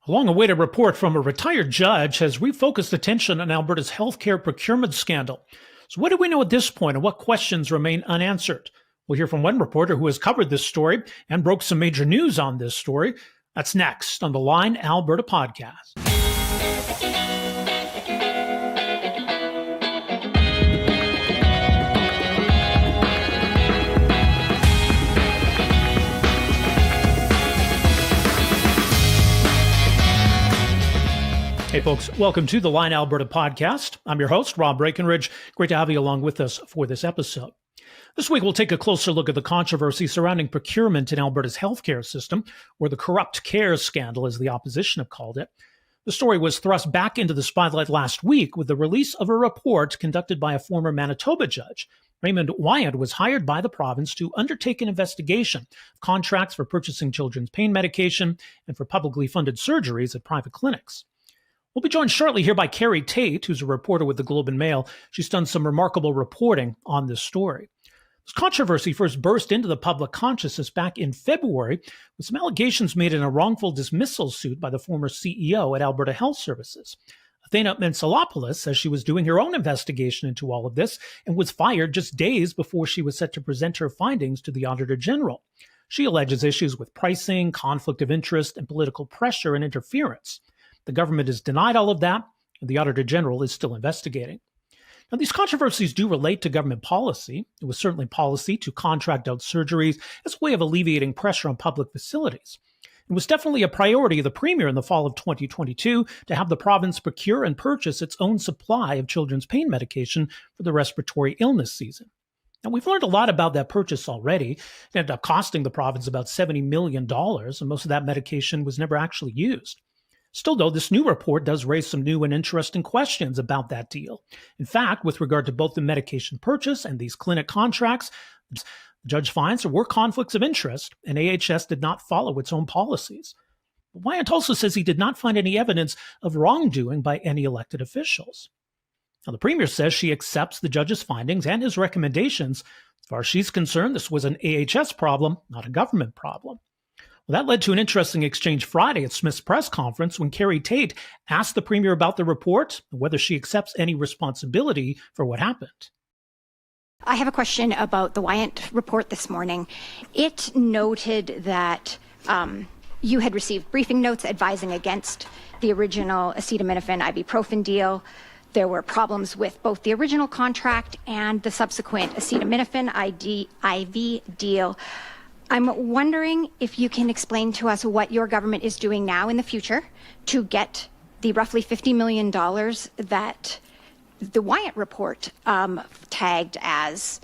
A long-awaited report from a retired judge has refocused attention on Alberta's healthcare procurement scandal. So what do we know at this point, and what questions remain unanswered? We'll hear from one reporter who has covered this story and broke some major news on this story. That's next on the Line Alberta Podcast. Hey folks, welcome to the Line Alberta Podcast. I'm your host, Rob Breakenridge. Great to have you along with us for this episode. This week, we'll take a closer look at the controversy surrounding procurement in Alberta's healthcare system, or the corrupt care scandal, as the opposition have called it. The story was thrust back into the spotlight last week with the release of a report conducted by a former Manitoba judge. Raymond Wyant was hired by the province to undertake an investigation of contracts for purchasing children's pain medication and for publicly funded surgeries at private clinics. We'll be joined shortly here by Carrie Tait, who's a reporter with the Globe and Mail. She's done some remarkable reporting on this story. This controversy first burst into the public consciousness back in February with some allegations made in a wrongful dismissal suit by the former CEO at Alberta Health Services. Athena Mentsalopoulos says she was doing her own investigation into all of this and was fired just days before she was set to present her findings to the Auditor General. She alleges issues with pricing, conflict of interest, and political pressure and interference. The government has denied all of that, and the Auditor General is still investigating. Now, these controversies do relate to government policy. It was certainly policy to contract out surgeries as a way of alleviating pressure on public facilities. It was definitely a priority of the Premier in the fall of 2022 to have the province procure and purchase its own supply of children's pain medication for the respiratory illness season. Now, we've learned a lot about that purchase already. It ended up costing the province about $70 million, and most of that medication was never actually used. Still, though, this new report does raise some new and interesting questions about that deal. In fact, with regard to both the medication purchase and these clinic contracts, the judge finds there were conflicts of interest, and AHS did not follow its own policies. But Wyant also says he did not find any evidence of wrongdoing by any elected officials. Now, the Premier says she accepts the judge's findings and his recommendations. As far as she's concerned, this was an AHS problem, not a government problem. Well, that led to an interesting exchange Friday at Smith's press conference when Carrie Tait asked the Premier about the report and whether she accepts any responsibility for what happened. I have a question about the Wyant report this morning. It noted that you had received briefing notes advising against the original acetaminophen ibuprofen deal. There were problems with both the original contract and the subsequent acetaminophen IV deal. I'm wondering if you can explain to us what your government is doing now in the future to get the roughly $50 million that the Wyant report tagged as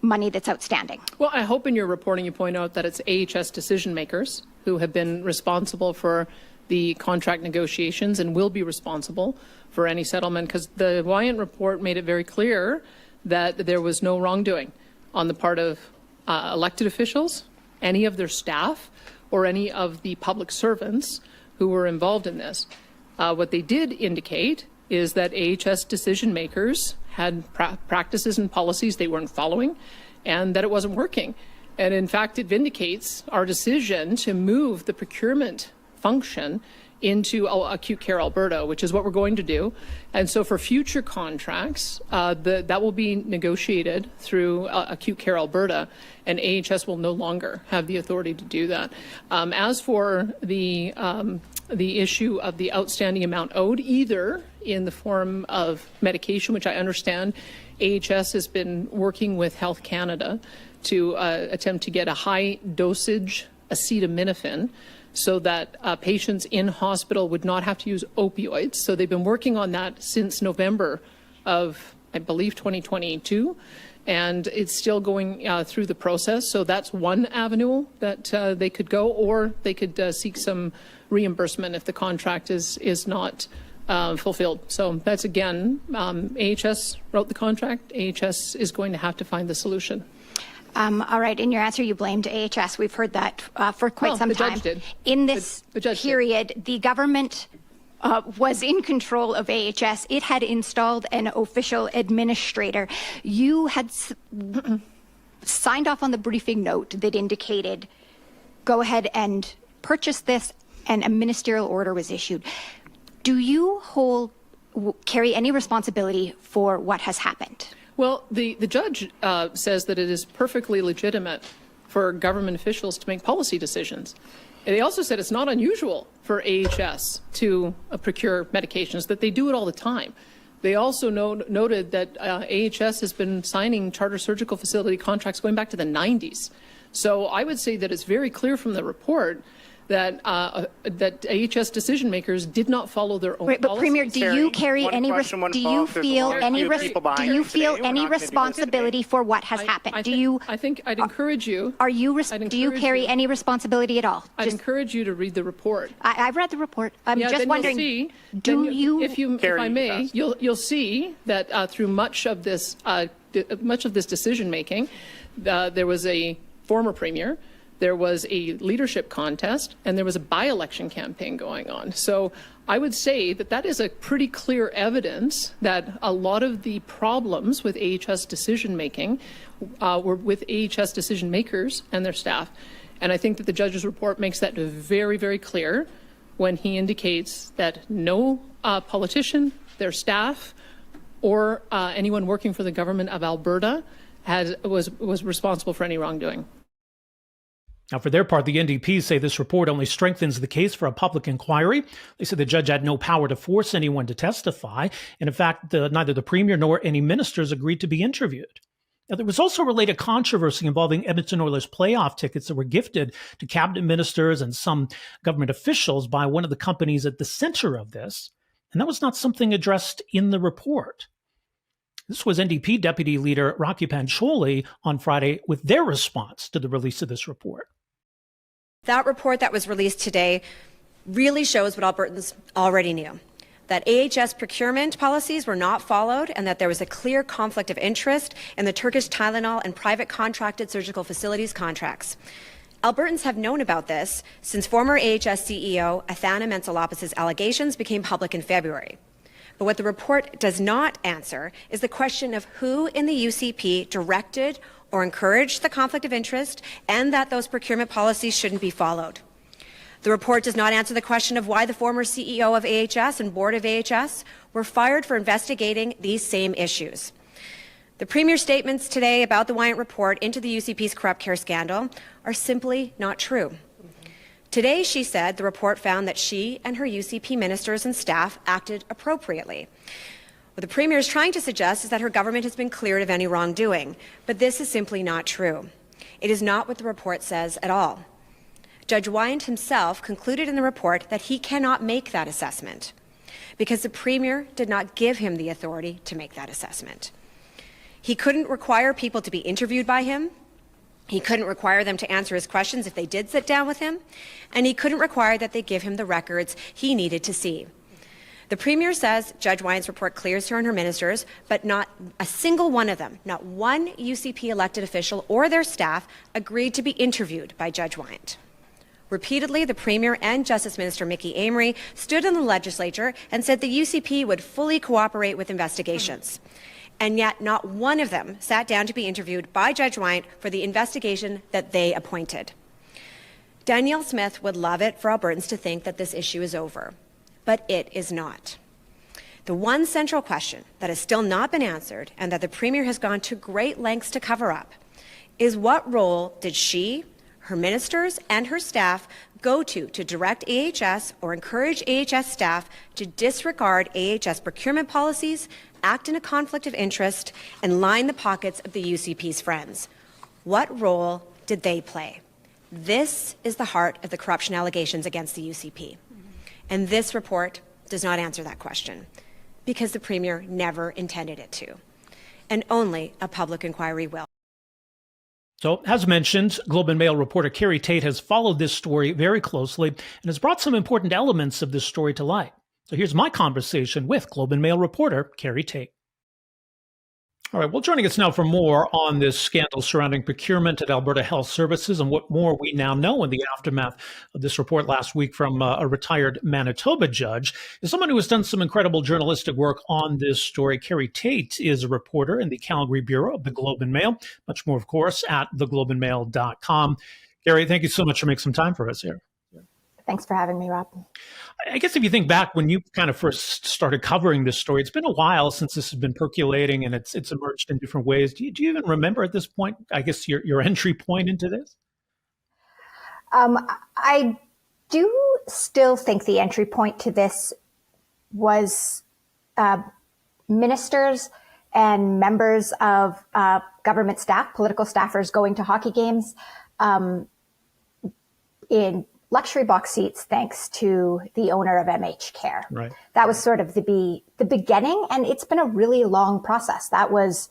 money that's outstanding. Well, I hope in your reporting you point out that it's AHS decision makers who have been responsible for the contract negotiations and will be responsible for any settlement, because the Wyant report made it very clear that there was no wrongdoing on the part of elected officials, any of their staff, or any of the public servants who were involved in this. What they did indicate is that AHS decision makers had practices and policies they weren't following, and that it wasn't working. And in fact, it vindicates our decision to move the procurement function into Acute Care Alberta, which is what we're going to do. And so for future contracts, that will be negotiated through Acute Care Alberta, and AHS will no longer have the authority to do that. As for the issue of the outstanding amount owed, either in the form of medication, which I understand AHS has been working with Health Canada to attempt to get a high dosage acetaminophen, so that patients in hospital would not have to use opioids. So they've been working on that since November of, I believe, 2022, and it's still going through the process. So that's one avenue that they could go, or they could seek some reimbursement if the contract is not fulfilled. So that's, again, AHS wrote the contract. AHS is going to have to find the solution. All right. In your answer, you blamed AHS. We've heard that for quite some time. Judge did. In this period, the government was in control of AHS. It had installed an official administrator. You had signed off on the briefing note that indicated, go ahead and purchase this and a ministerial order was issued. Do you carry any responsibility for what has happened? Well, the judge says that it is perfectly legitimate for government officials to make policy decisions. And they also said it's not unusual for AHS to procure medications, that they do it all the time. They also noted that AHS has been signing charter surgical facility contracts going back to the 90s. So I would say that it's very clear from the report that that AHS decision makers did not follow their own policies. But Premier, do you carry any responsibility for what has happened? I think I'd encourage you. Do you carry any responsibility at all? I'd encourage you to read the report. I've read the report. I'm just wondering. If I may, you'll see that through much of this decision making, there was a former premier. There was a leadership contest, and there was a by-election campaign going on. So I would say that that is a pretty clear evidence that a lot of the problems with AHS decision-making were with AHS decision-makers and their staff. And I think that the judge's report makes that very, very clear when he indicates that no politician, their staff, or anyone working for the government of Alberta was responsible for any wrongdoing. Now, for their part, the NDP say this report only strengthens the case for a public inquiry. They said the judge had no power to force anyone to testify. And in fact, neither the premier nor any ministers agreed to be interviewed. Now, there was also a related controversy involving Edmonton Oilers playoff tickets that were gifted to cabinet ministers and some government officials by one of the companies at the center of this. And that was not something addressed in the report. This was NDP Deputy Leader Rocky Pancholi on Friday with their response to the release of this report. That report that was released today really shows what Albertans already knew, that AHS procurement policies were not followed and that there was a clear conflict of interest in the Turkish Tylenol and private contracted surgical facilities contracts. Albertans have known about this since former AHS CEO Athana Mentzelopoulos' allegations became public in February. But what the report does not answer is the question of who in the UCP directed or encouraged the conflict of interest and that those procurement policies shouldn't be followed. The report does not answer the question of why the former CEO of AHS and board of AHS were fired for investigating these same issues. The Premier's statements today about the Wyant report into the UCP's corrupt care scandal are simply not true. Today, she said the report found that she and her UCP ministers and staff acted appropriately. What the Premier is trying to suggest is that her government has been cleared of any wrongdoing, but this is simply not true. It is not what the report says at all. Judge Wyant himself concluded in the report that he cannot make that assessment because the Premier did not give him the authority to make that assessment. He couldn't require people to be interviewed by him. He couldn't require them to answer his questions if they did sit down with him, and he couldn't require that they give him the records he needed to see. The Premier says Judge Wyant's report clears her and her ministers, but not a single one of them, not one UCP elected official or their staff agreed to be interviewed by Judge Wyant. Repeatedly, the Premier and Justice Minister Mickey Amery stood in the legislature and said the UCP would fully cooperate with investigations. And yet not one of them sat down to be interviewed by Judge Wyant for the investigation that they appointed. Danielle Smith would love it for Albertans to think that this issue is over, but it is not. The one central question that has still not been answered and that the Premier has gone to great lengths to cover up is what role did she, her ministers, and her staff go to direct AHS or encourage AHS staff to disregard AHS procurement policies, act in a conflict of interest, and line the pockets of the UCP's friends? What role did they play? This is the heart of the corruption allegations against the UCP. And this report does not answer that question because the Premier never intended it to. And only a public inquiry will. So, as mentioned, Globe and Mail reporter Carrie Tait has followed this story very closely and has brought some important elements of this story to light. So here's my conversation with Globe and Mail reporter Carrie Tait. All right, well, joining us now for more on this scandal surrounding procurement at Alberta Health Services and what more we now know in the aftermath of this report last week from a retired Manitoba judge is someone who has done some incredible journalistic work on this story. Carrie Tait is a reporter in the Calgary Bureau of the Globe and Mail. Much more, of course, at theglobeandmail.com. Carrie, thank you so much for making some time for us here. Thanks for having me, Rob. I guess if you think back when you kind of first started covering this story, it's been a while since this has been percolating and it's emerged in different ways. Do you even remember at this point, I guess, your entry point into this? I do still think the entry point to this was ministers and members of government staff, political staffers going to hockey games in luxury box seats thanks to the owner of MH Care. Right. That was sort of the beginning, and it's been a really long process. That was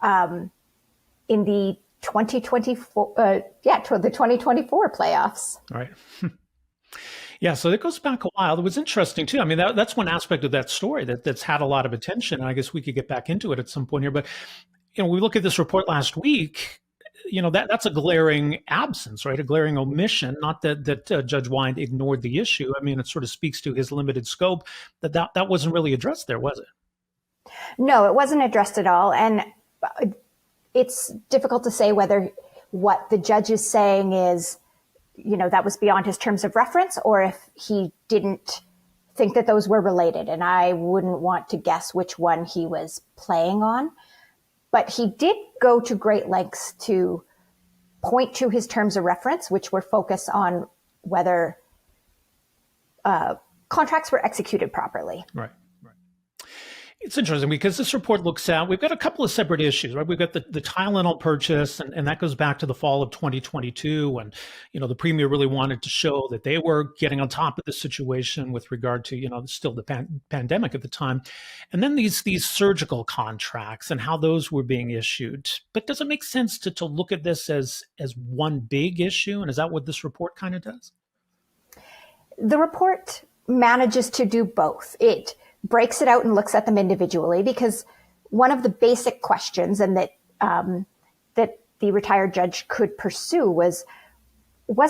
in the 2024, the 2024 playoffs. Right. Yeah, so it goes back a while. It was interesting too. I mean, that's one aspect of that story that's had a lot of attention. And I guess we could get back into it at some point here. But we look at this report last week. That's a glaring absence, right? A glaring omission. Not that Judge Wyant ignored the issue. I mean, it sort of speaks to his limited scope. That wasn't really addressed there, was it? No, it wasn't addressed at all. And it's difficult to say whether what the judge is saying is, that was beyond his terms of reference, or if he didn't think that those were related. And I wouldn't want to guess which one he was playing on. But he did go to great lengths to point to his terms of reference, which were focused on whether contracts were executed properly. Right. It's interesting because this report looks at, we've got a couple of separate issues, right? We've got the Tylenol purchase, and that goes back to the fall of 2022 when, the Premier really wanted to show that they were getting on top of the situation with regard to, still the pandemic at the time. And then these surgical contracts and how those were being issued. But does it make sense to look at this as one big issue? And is that what this report kind of does? The report manages to do both. It breaks it out and looks at them individually, because one of the basic questions and that the retired judge could pursue was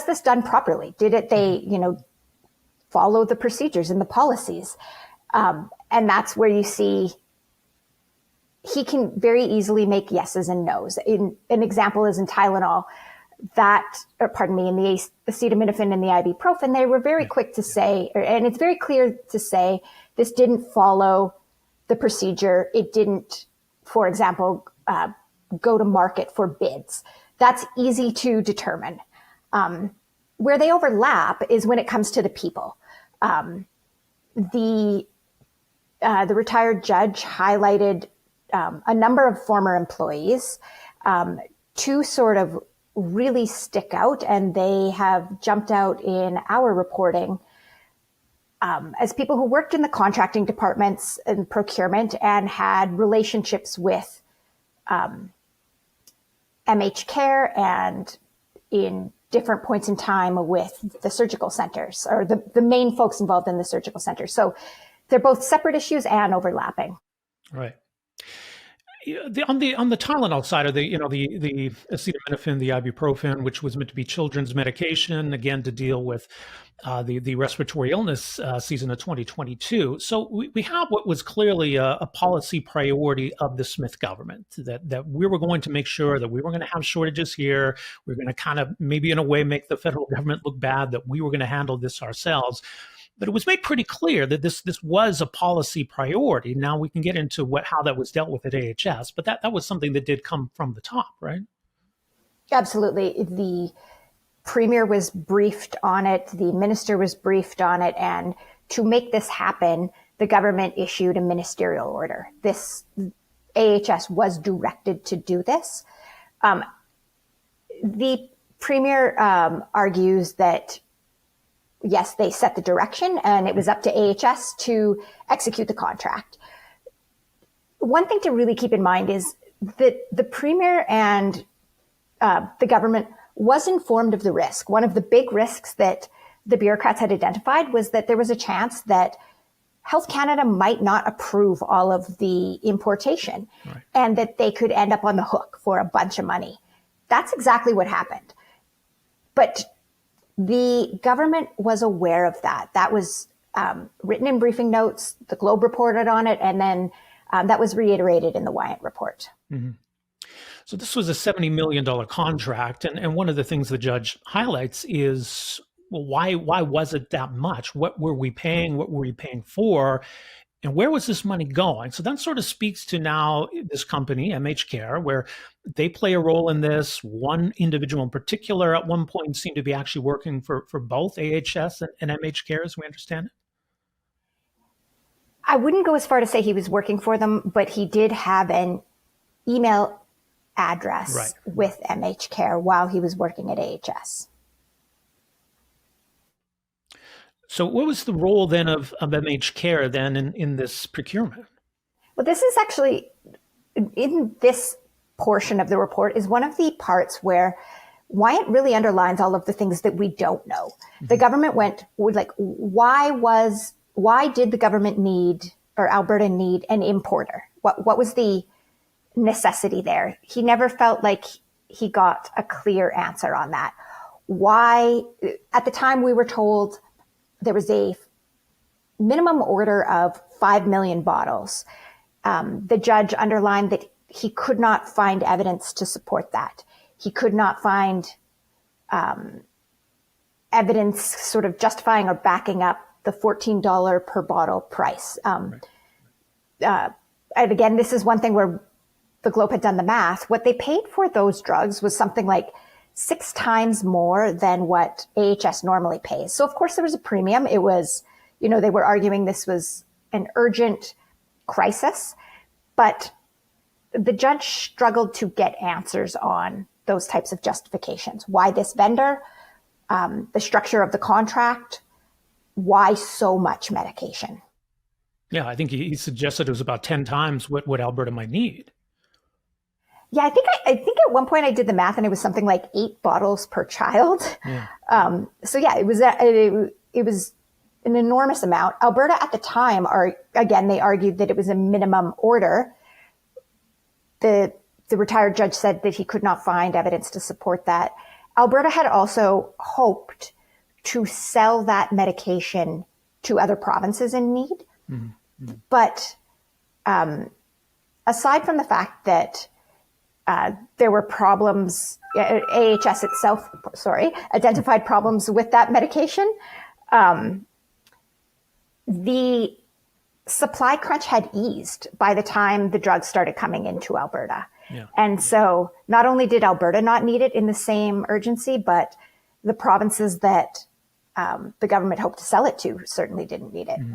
this done properly? Did they follow the procedures and the policies? And that's where you see he can very easily make yeses and nos. An example is in Tylenol, in the acetaminophen and the ibuprofen, they were very quick to say, and it's very clear to say, this didn't follow the procedure. It didn't, for example, go to market for bids. That's easy to determine. Where they overlap is when it comes to the people. The retired judge highlighted a number of former employees. Two sort of really stick out, and they have jumped out in our reporting as people who worked in the contracting departments and procurement and had relationships with MH Care and in different points in time with the surgical centers, or the main folks involved in the surgical centers. So they're both separate issues and overlapping. Right. On the Tylenol side of the acetaminophen, the ibuprofen, which was meant to be children's medication, again to deal with the respiratory illness season of 2022. So we have what was clearly a policy priority of the Smith government, that we were going to make sure that we were going to have shortages here. We were going to kind of maybe in a way make the federal government look bad, that we were going to handle this ourselves. But it was made pretty clear that this was a policy priority. Now we can get into how that was dealt with at AHS, but that was something that did come from the top, right? Absolutely. The Premier was briefed on it. The minister was briefed on it. And to make this happen, the government issued a ministerial order. AHS was directed to do this. The Premier argues that yes, they set the direction and it was up to AHS to execute the contract. One thing to really keep in mind is that the Premier and the government was informed of the risk. One of the big risks that the bureaucrats had identified was that there was a chance that Health Canada might not approve all of the importation, right, and that they could end up on the hook for a bunch of money. That's exactly what happened. But the government was aware of that. That was written in briefing notes. The Globe reported on it, and then that was reiterated in the Wyant report. Mm-hmm. So this was a $70 million contract, and one of the things the judge highlights is well, why was it that much? What were we paying? What were we paying for? And where was this money going? So that sort of speaks to now this company, MHCare, where they play a role in this. One individual in particular at one point seemed to be actually working for both AHS and MHCare, as we understand it. I wouldn't go as far to say he was working for them, but he did have an email address with MHCare while he was working at AHS. So what was the role then of MHCare then in this procurement? Well, this is actually, in this portion of the report, is one of the parts where Wyant really underlines all of the things that we don't know. Mm-hmm. The government went like, why did the government need, or Alberta need, an importer? What was the necessity there? He never felt like he got a clear answer on that. Why, at the time we were told there was a minimum order of 5 million bottles. The judge underlined that he could not find evidence to support that. He could not find evidence sort of justifying or backing up the $14 per bottle price. And again, this is one thing where the Globe had done the math. What they paid for those drugs was something like 6 times more than what AHS normally pays. So of course there was a premium. It was, they were arguing this was an urgent crisis, but the judge struggled to get answers on those types of justifications. Why this vendor, the structure of the contract, why so much medication? Yeah, I think he suggested it was about 10 times what Alberta might need. Yeah, I think at one point I did the math and it was something like 8 bottles per child. Yeah. So yeah, it was an enormous amount. Alberta at the time they argued that it was a minimum order. The retired judge said that he could not find evidence to support that. Alberta had also hoped to sell that medication to other provinces in need. Mm-hmm. But aside from the fact that there were problems, AHS itself, identified problems with that medication, the supply crunch had eased by the time the drugs started coming into Alberta. Yeah. And so not only did Alberta not need it in the same urgency, but the provinces that the government hoped to sell it to certainly didn't need it. Mm-hmm.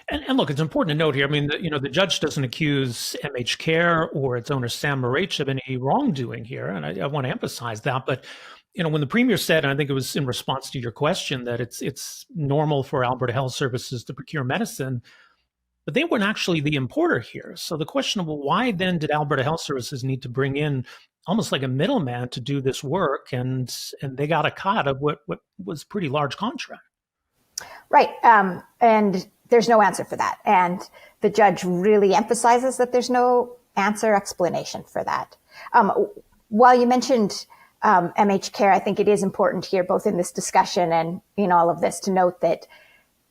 And look, it's important to note here, I mean, the judge doesn't accuse MHCare or its owner, Sam Marich, of any wrongdoing here. And I want to emphasize that. But, when the premier said, and I think it was in response to your question, that it's normal for Alberta Health Services to procure medicine, but they weren't actually the importer here. So the question of, well, why then did Alberta Health Services need to bring in almost like a middleman to do this work? And they got a cut of what was a pretty large contract. Right. And there's no answer for that. And the judge really emphasizes that there's no explanation for that. While you mentioned MHCare, I think it is important here, both in this discussion and in all of this, to note that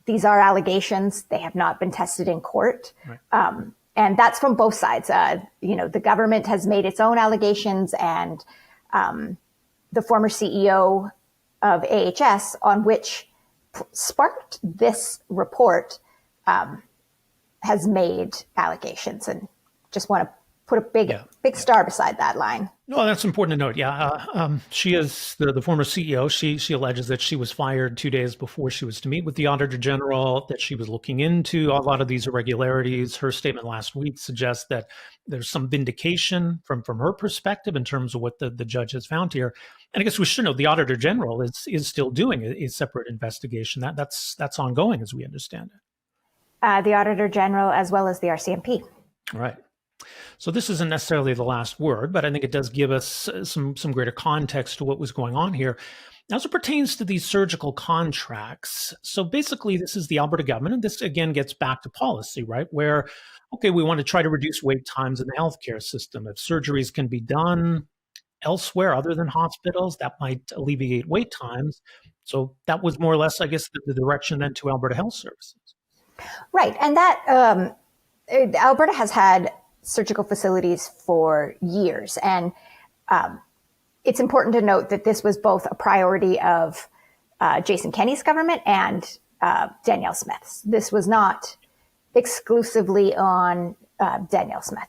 these are allegations. They have not been tested in court. Right. And that's from both sides. The government has made its own allegations, and the former CEO of AHS, on which sparked this report, has made allegations, and just want to put a big star beside that line. No, that's important to note. Yeah, she is the former CEO. She alleges that she was fired 2 days before she was to meet with the Auditor General, that she was looking into a lot of these irregularities. Her statement last week suggests that there's some vindication from her perspective in terms of what the judge has found here. And I guess we should know the Auditor General is still doing a separate investigation. That's ongoing, as we understand it. The Auditor General, as well as the RCMP. All right. So this isn't necessarily the last word, but I think it does give us some greater context to what was going on here. As it pertains to these surgical contracts, so basically this is the Alberta government, and this again gets back to policy, right? Where, okay, we want to try to reduce wait times in the healthcare system. If surgeries can be done elsewhere other than hospitals, that might alleviate wait times. So that was more or less, I guess, the direction then to Alberta Health Services. Right. And that Alberta has had surgical facilities for years. And it's important to note that this was both a priority of Jason Kenney's government and Danielle Smith's. This was not exclusively on Danielle Smith.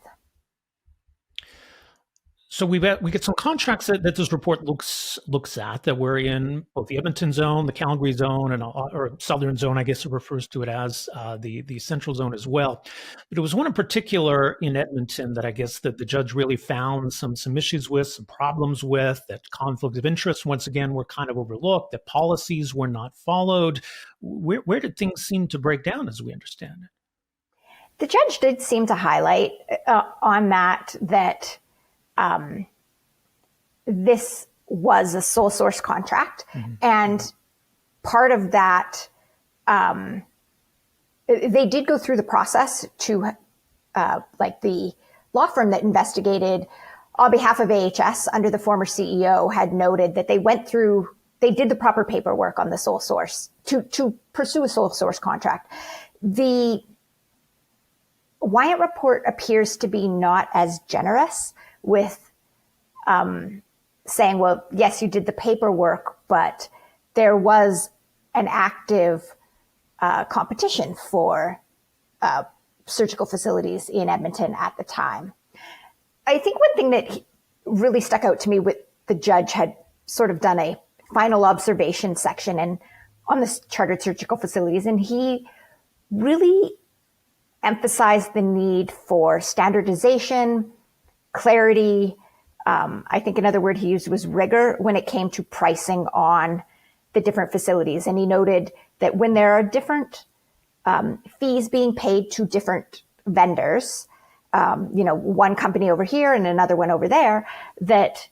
So we get some contracts that this report looks at that were in both the Edmonton zone, the Calgary zone, and or Southern zone, I guess it refers to it as the Central zone as well. But it was one in particular in Edmonton that I guess that the judge really found some issues with, some problems with, that conflict of interest once again were kind of overlooked, that policies were not followed. Where did things seem to break down, as we understand it? The judge did seem to highlight on that this was a sole source contract. Mm-hmm. And part of that, they did go through the process to, like the law firm that investigated on behalf of AHS under the former CEO had noted that they did the proper paperwork on the sole source to pursue a sole source contract. The Wyant report appears to be not as generous with saying, well, yes, you did the paperwork, but there was an active competition for surgical facilities in Edmonton at the time. I think one thing that really stuck out to me with the judge had sort of done a final observation section and on the chartered surgical facilities, and he really emphasized the need for standardization, clarity. I think another word he used was rigor when it came to pricing on the different facilities. And he noted that when there are different fees being paid to different vendors, one company over here and another one over there, that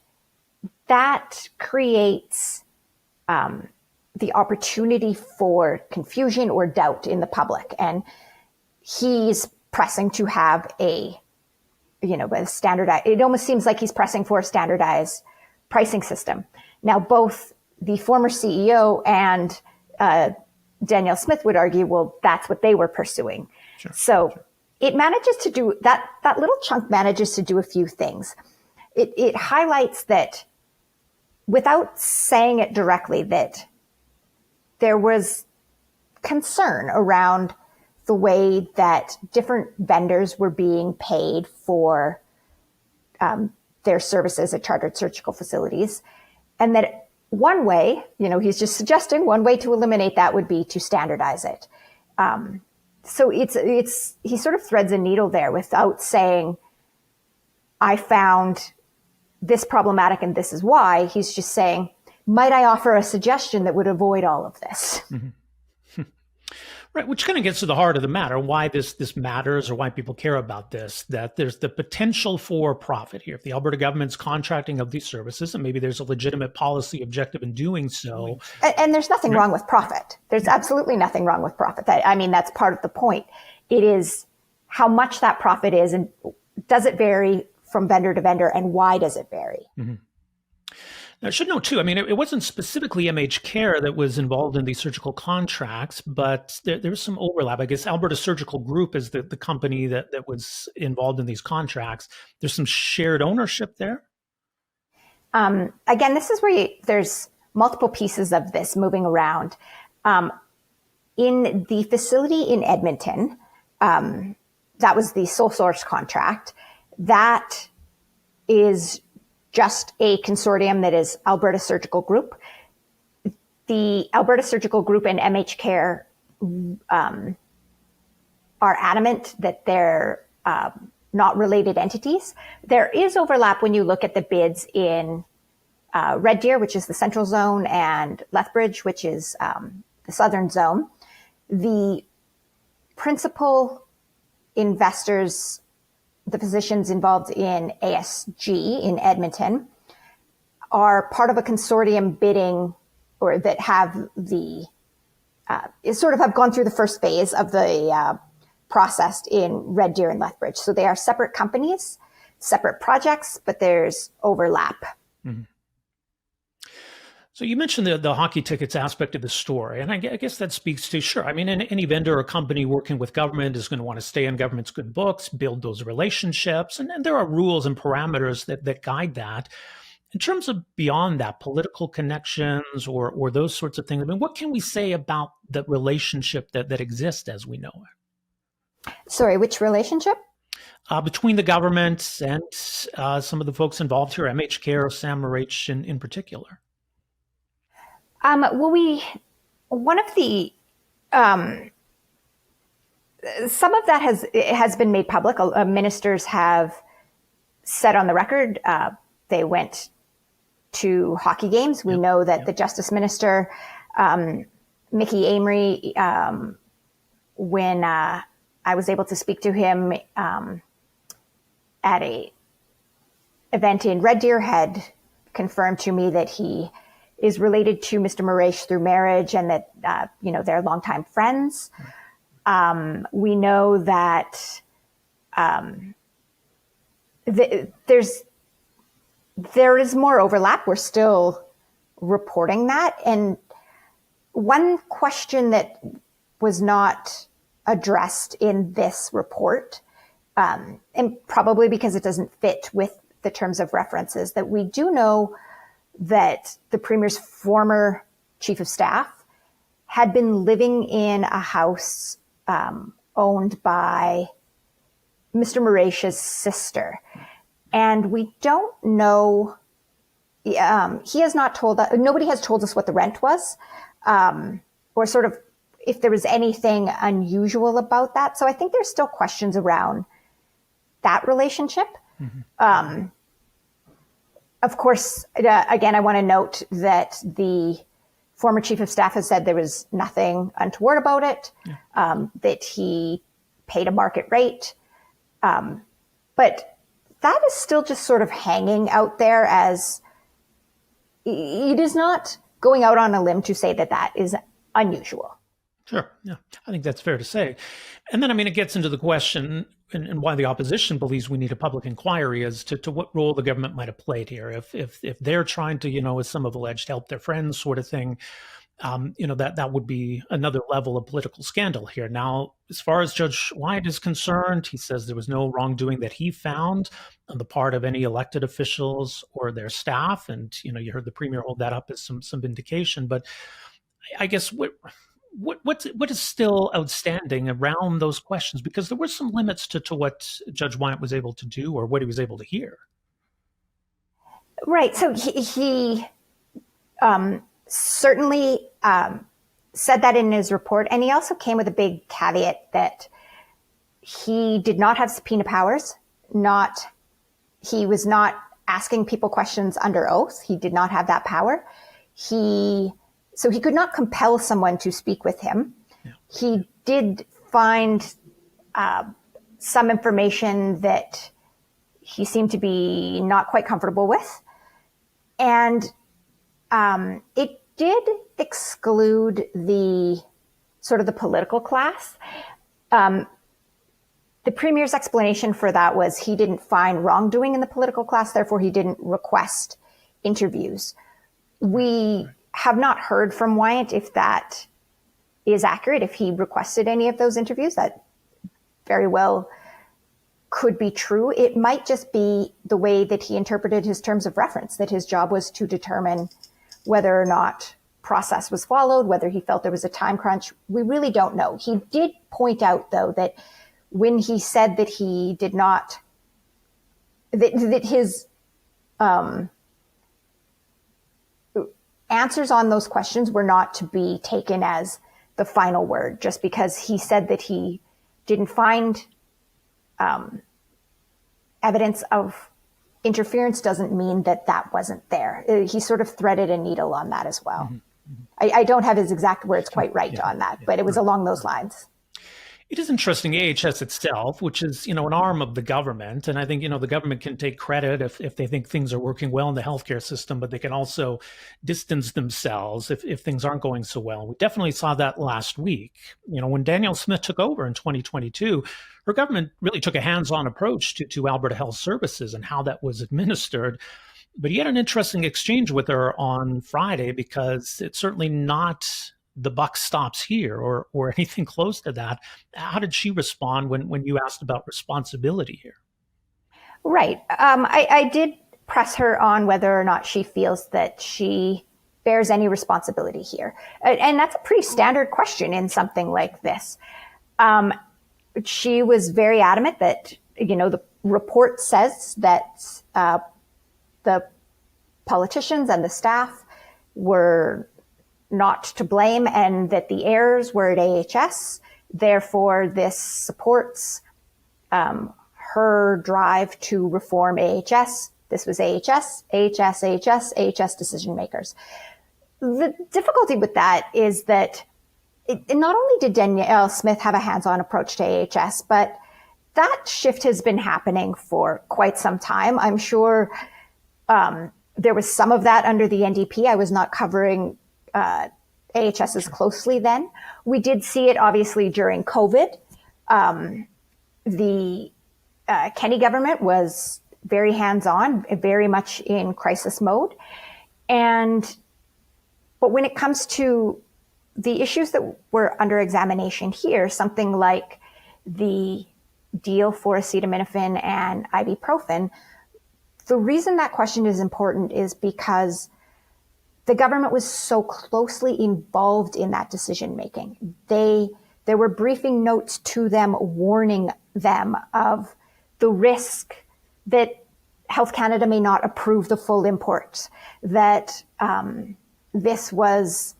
creates the opportunity for confusion or doubt in the public. And he's pressing to have a standardized, it almost seems like he's pressing for a standardized pricing system. Now, both the former CEO and Danielle Smith would argue, well, that's what they were pursuing. Sure. So it manages to do, that little chunk manages to do a few things. It highlights that, without saying it directly, that there was concern around the way that different vendors were being paid for their services at chartered surgical facilities. And that one way, he's just suggesting one way to eliminate that would be to standardize it. So he sort of threads a needle there without saying, I found this problematic and this is why. He's just saying, might I offer a suggestion that would avoid all of this? Mm-hmm. Right, which kind of gets to the heart of the matter, why this matters or why people care about this, that there's the potential for profit here. If the Alberta government's contracting of these services, and maybe there's a legitimate policy objective in doing so. And there's nothing wrong with profit. There's absolutely nothing wrong with profit. That's part of the point. It is how much that profit is, and does it vary from vendor to vendor, and why does it vary? Mm-hmm. Now, I should note, too, it wasn't specifically MH Care that was involved in these surgical contracts, but there was some overlap. I guess Alberta Surgical Group is the company that was involved in these contracts. There's some shared ownership there? Again, this is where there's multiple pieces of this moving around. In the facility in Edmonton, that was the sole source contract. That is just a consortium that is Alberta Surgical Group. The Alberta Surgical Group and MH Care are adamant that they're not related entities. There is overlap when you look at the bids in Red Deer, which is the central zone, and Lethbridge, which is the southern zone. The principal investors, the physicians involved in ASG in Edmonton, are part of a consortium bidding, or that have have gone through the first phase of the process in Red Deer and Lethbridge. So they are separate companies, separate projects, but there's overlap. Mm-hmm. So you mentioned the hockey tickets aspect of the story, and I guess that speaks to, sure, any vendor or company working with government is going to want to stay on government's good books, build those relationships, and there are rules and parameters that guide that. In terms of beyond that, political connections or those sorts of things, I mean, what can we say about the relationship that exists as we know it? Sorry, which relationship? Between the government and some of the folks involved here, MHCare, Sam Marich in particular. One of the, some of that has been made public. Ministers have said on the record they went to hockey games. We know that the Justice Minister, Mickey Amery, when I was able to speak to him at a event in Red Deer, had confirmed to me that he is related to Mr. Marich through marriage and that, they're longtime friends. We know that there is more overlap. We're still reporting that. And one question that was not addressed in this report, and probably because it doesn't fit with the terms of references, that we do know that the Premier's former Chief of Staff had been living in a house owned by Mr. Marich's sister. And we don't know, he has not told us, nobody has told us what the rent was, or sort of if there was anything unusual about that. So I think there's still questions around that relationship. Mm-hmm. Of course, again, I want to note that the former Chief of Staff has said there was nothing untoward about it, that he paid a market rate. But that is still just sort of hanging out there, as it is not going out on a limb to say that that is unusual. Sure. Yeah, I think that's fair to say. And then, I mean, it gets into the question and why the opposition believes we need a public inquiry as to what role the government might have played here. If they're trying to, as some have alleged, help their friends sort of thing, that would be another level of political scandal here. Now, as far as Judge Wyant is concerned, he says there was no wrongdoing that he found on the part of any elected officials or their staff. And, you heard the Premier hold that up as some vindication. But I guess what is still outstanding around those questions? Because there were some limits to what Judge Wyant was able to do or what he was able to hear. Right. So he certainly said that in his report. And he also came with a big caveat that he did not have subpoena powers. He was not asking people questions under oath. He did not have that power. So he could not compel someone to speak with him. Yeah. He did find some information that he seemed to be not quite comfortable with. And it did exclude the sort of the political class. The Premier's explanation for that was he didn't find wrongdoing in the political class, therefore he didn't request interviews. We have not heard from Wyant if that is accurate, if he requested any of those interviews. That very well could be true. It might just be the way that he interpreted his terms of reference, that his job was to determine whether or not process was followed, whether he felt there was a time crunch. We really don't know. He did point out, though, that when he said that he did not, that his answers on those questions were not to be taken as the final word, just because he said that he didn't find evidence of interference doesn't mean that wasn't there. He sort of threaded a needle on that as well. Mm-hmm. I don't have his exact words quite right on that, but it was along those lines. It is interesting, AHS itself, which is, an arm of the government. And I think, the government can take credit if they think things are working well in the healthcare system, but they can also distance themselves if things aren't going so well. We definitely saw that last week. When Danielle Smith took over in 2022, her government really took a hands-on approach to Alberta Health Services and how that was administered. But he had an interesting exchange with her on Friday, because it's certainly not the buck stops here or anything close to that. How did she respond when you asked about responsibility here? Right. I did press her on whether or not she feels that she bears any responsibility here. And that's a pretty standard question in something like this. She was very adamant that, the report says that the politicians and the staff were not to blame and that the errors were at AHS. Therefore, this supports her drive to reform AHS. This was AHS decision makers. The difficulty with that is that not only did Danielle Smith have a hands-on approach to AHS, but that shift has been happening for quite some time. I'm sure there was some of that under the NDP. I was not covering AHS as closely then. We did see it obviously during COVID. The Kenney government was very hands-on, very much in crisis mode. But when it comes to the issues that were under examination here, something like the deal for acetaminophen and ibuprofen, the reason that question is important is because the government was so closely involved in that decision-making. There were briefing notes to them warning them of the risk that Health Canada may not approve the full import, that this was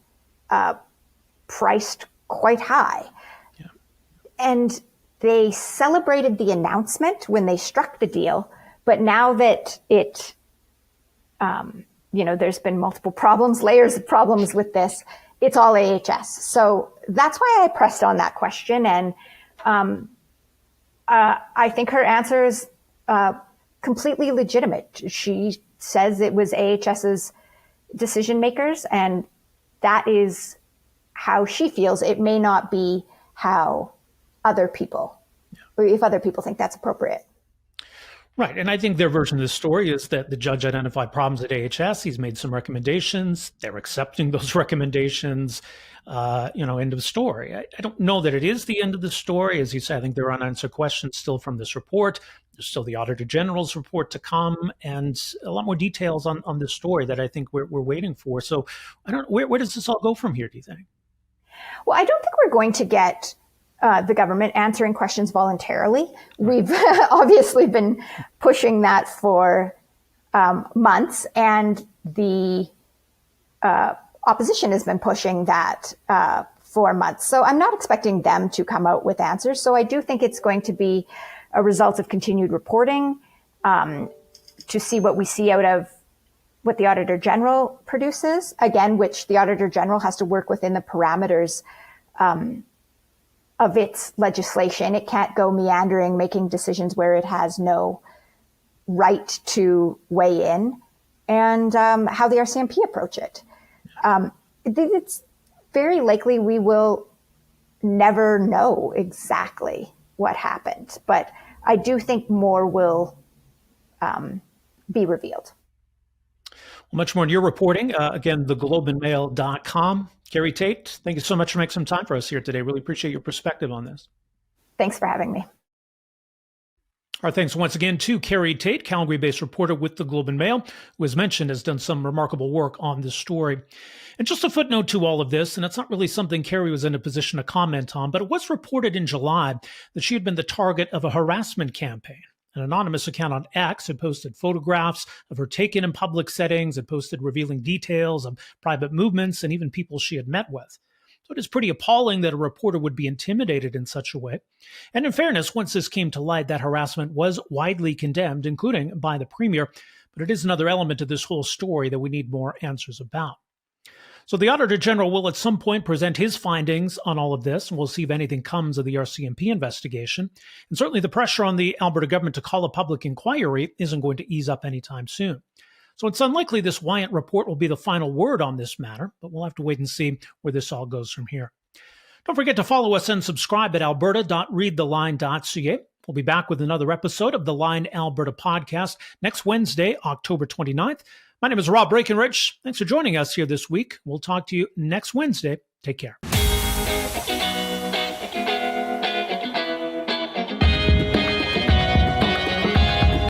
priced quite high. Yeah. And they celebrated the announcement when they struck the deal, but now that it, there's been multiple problems, layers of problems with this, it's all AHS. So that's why I pressed on that question. And I think her answer is completely legitimate. She says it was AHS's decision makers, and that is how she feels. It may not be how other people, or if other people think that's appropriate. Right. And I think their version of the story is that the judge identified problems at AHS. He's made some recommendations. They're accepting those recommendations. End of story. I don't know that it is the end of the story. As you say, I think there are unanswered questions still from this report. There's still the Auditor General's report to come and a lot more details on this story that I think we're waiting for. So I don't know, where does this all go from here, do you think? Well, I don't think we're going to get the government answering questions voluntarily. We've obviously been pushing that for months, and the opposition has been pushing that for months. So I'm not expecting them to come out with answers. So I do think it's going to be a result of continued reporting to see what we see out of what the Auditor General produces, again, which the Auditor General has to work within the parameters of its legislation. It can't go meandering, making decisions where it has no right to weigh in, and how the RCMP approach it. It's very likely we will never know exactly what happened, but I do think more will be revealed. Well, much more in your reporting. Again, theglobeandmail.com. Carrie Tait, thank you so much for making some time for us here today. Really appreciate your perspective on this. Thanks for having me. Our thanks once again to Carrie Tait, Calgary-based reporter with the Globe and Mail, who, as mentioned, has done some remarkable work on this story. And just a footnote to all of this, and it's not really something Carrie was in a position to comment on, but it was reported in July that she had been the target of a harassment campaign. An anonymous account on X had posted photographs of her taken in public settings, had posted revealing details of private movements and even people she had met with. So it is pretty appalling that a reporter would be intimidated in such a way. And in fairness, once this came to light, that harassment was widely condemned, including by the Premier. But it is another element of this whole story that we need more answers about. So the Auditor General will at some point present his findings on all of this, and we'll see if anything comes of the RCMP investigation. And certainly the pressure on the Alberta government to call a public inquiry isn't going to ease up anytime soon. So it's unlikely this Wyant report will be the final word on this matter, but we'll have to wait and see where this all goes from here. Don't forget to follow us and subscribe at alberta.readtheline.ca. We'll be back with another episode of the Line Alberta Podcast next Wednesday, October 29th. My name is Rob Breakenridge. Thanks for joining us here this week. We'll talk to you next Wednesday. Take care.